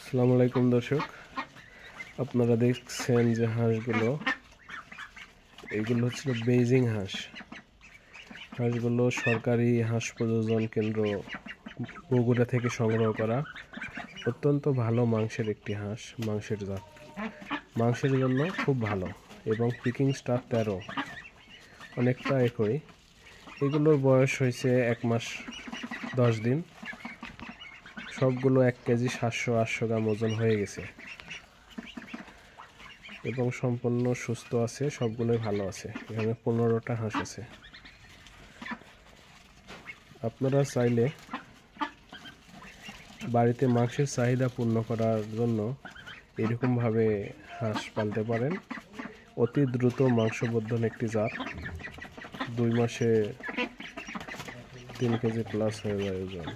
আসসালামু আলাইকুম দর্শক, আপনারা দেখছেন যে হাঁসগুলো, এইগুলো হচ্ছে বেইজিং হাঁস। হাঁসগুলো সরকারি হাঁস প্রজনন কেন্দ্র বগুড়া থেকে সংগ্রহ করা। অত্যন্ত ভালো মাংসের একটি হাঁস, মাংসের জাত, মাংসের জন্য খুব ভালো এবং পিকিং স্টার 13, অনেকটা একই। এগুলোর বয়স হয়েছে 1 মাস 10 দিন। সবগুলো 1 কেজি 700-800 গ্রাম ওজন হয়ে গেছে এবং সম্পূর্ণ সুস্থ আছে, সবগুলোই ভালো আছে। এখানে 15টা হাঁস আছে। আপনারা চাইলে বাড়িতে মাংসের চাহিদা পূর্ণ করার জন্য এরকমভাবে হাঁস পালতে পারেন। অতি দ্রুত মাংসবর্ধন একটি জাত, 2 মাসে 3 কেজি প্লাস হয়ে যায় ওজন।